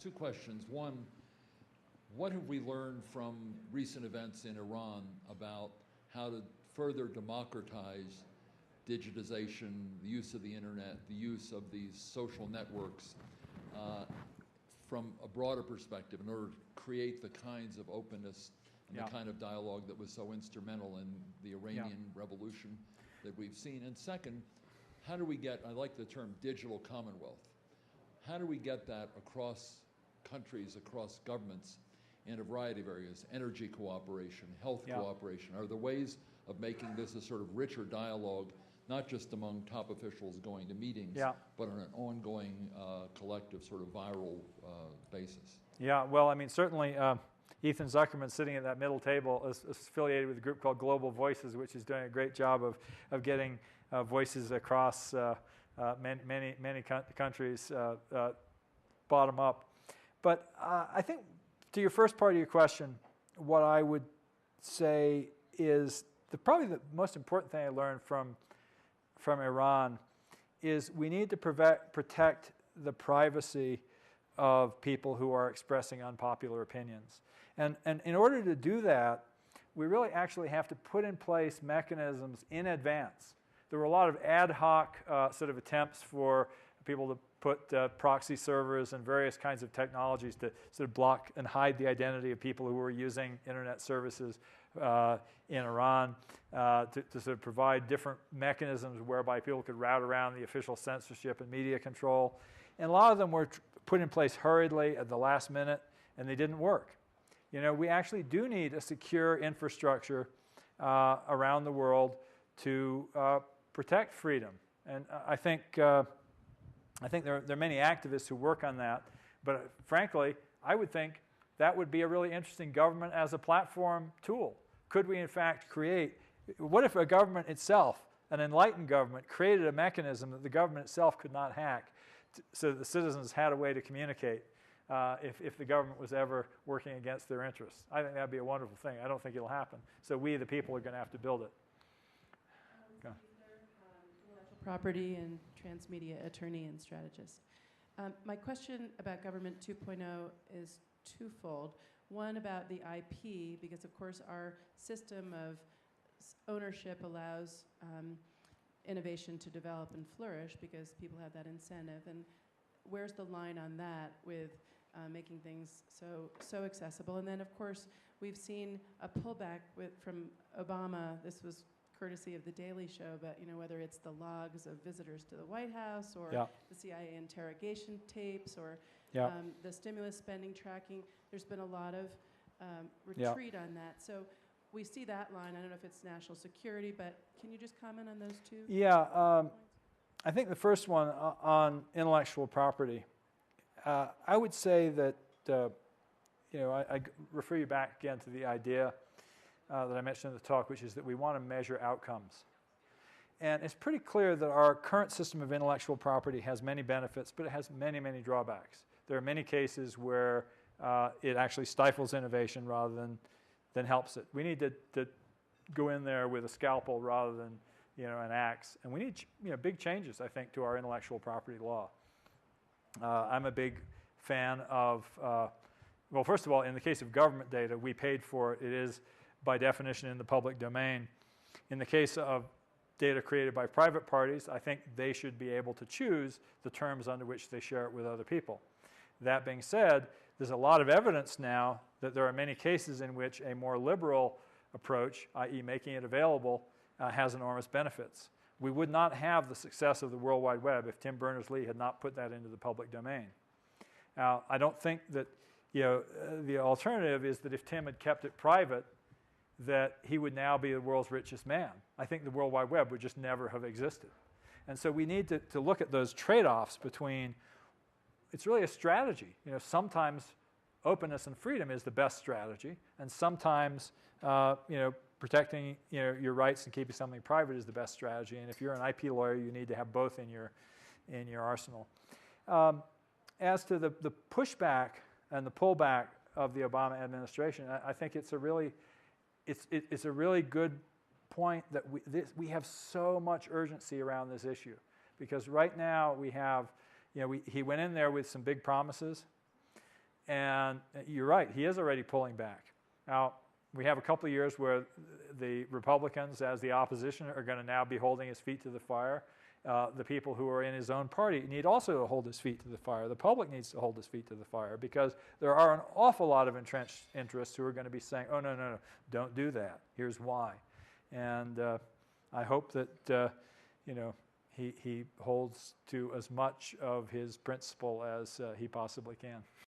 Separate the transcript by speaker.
Speaker 1: Two questions. One, what have we learned from recent events in Iran about how to further democratize digitization, the use of the internet, the use of these social networks from a broader perspective in order to create the kinds of openness and the kind of dialogue that was so instrumental in the Iranian Revolution that we've seen? And second, how do we get, I like the term digital commonwealth, how do we get that across countries, across governments in a variety of areas, energy cooperation, health cooperation? Are there ways of making this a sort of richer dialogue, not just among top officials going to meetings, but on an ongoing collective sort of viral basis?
Speaker 2: Yeah, well, I mean, certainly Ethan Zuckerman, sitting at that middle table, is affiliated with a group called Global Voices, which is doing a great job of getting voices across many countries bottom up. But I think to your first part of your question, what I would say is probably the most important thing I learned from Iran is we need to protect the privacy of people who are expressing unpopular opinions. And in order to do that, we really actually have to put in place mechanisms in advance. There were a lot of ad hoc sort of attempts for people to put proxy servers and various kinds of technologies to sort of block and hide the identity of people who were using internet services in Iran, to sort of provide different mechanisms whereby people could route around the official censorship and media control. And a lot of them were put in place hurriedly at the last minute, and they didn't work. You know, we actually do need a secure infrastructure around the world to protect freedom. And I think there are many activists who work on that, but frankly, I would think that would be a really interesting government as a platform tool. Could we in fact create, what if a government itself, an enlightened government, created a mechanism that the government itself could not hack so that the citizens had a way to communicate if the government was ever working against their interests? I think that would be a wonderful thing. I don't think it'll happen. So we, the people, are going to have to build it.
Speaker 3: Intellectual property and transmedia attorney and strategist. My question about Government 2.0 is twofold. One about the IP, because of course our system of ownership allows innovation to develop and flourish because people have that incentive. And where's the line on that with making things so accessible? And then of course we've seen a pullback from Obama. This was courtesy of The Daily Show, but you know, whether it's the logs of visitors to the White House or the CIA interrogation tapes or the stimulus spending tracking, there's been a lot of retreat on that. So we see that line. I don't know if it's national security, but can you just comment on those two?
Speaker 2: Yeah, I think the first one on intellectual property, I would say that, you know, I refer you back again to the idea that I mentioned in the talk, which is that we want to measure outcomes. And it's pretty clear that our current system of intellectual property has many benefits, but it has many, many drawbacks. There are many cases where it actually stifles innovation rather than helps it. We need to go in there with a scalpel rather than, you know, an axe. And we need, you know, big changes, I think, to our intellectual property law. I'm a big fan of, well, first of all, in the case of government data, we paid for it. It is, by definition, in the public domain. In the case of data created by private parties, I think they should be able to choose the terms under which they share it with other people. That being said, there's a lot of evidence now that there are many cases in which a more liberal approach, i.e. making it available, has enormous benefits. We would not have the success of the World Wide Web if Tim Berners-Lee had not put that into the public domain. Now, I don't think that, you know, the alternative is that if Tim had kept it private, that he would now be the world's richest man. I think the World Wide Web would just never have existed. And so we need to look at those trade-offs between, it's really a strategy. You know, sometimes openness and freedom is the best strategy, and sometimes, you know, protecting, you know, your rights and keeping something private is the best strategy. And if you're an IP lawyer, you need to have both in your arsenal. As to the pushback and the pullback of the Obama administration, I think it's a really good point that we have so much urgency around this issue, because right now we have, you know, he went in there with some big promises. And you're right, he is already pulling back. Now, we have a couple of years where the Republicans, as the opposition, are going to now be holding his feet to the fire. The people who are in his own party need also to hold his feet to the fire. The public needs to hold his feet to the fire, because there are an awful lot of entrenched interests who are going to be saying, oh, no, no, no, don't do that. Here's why. And I hope that, he holds to as much of his principle as he possibly can.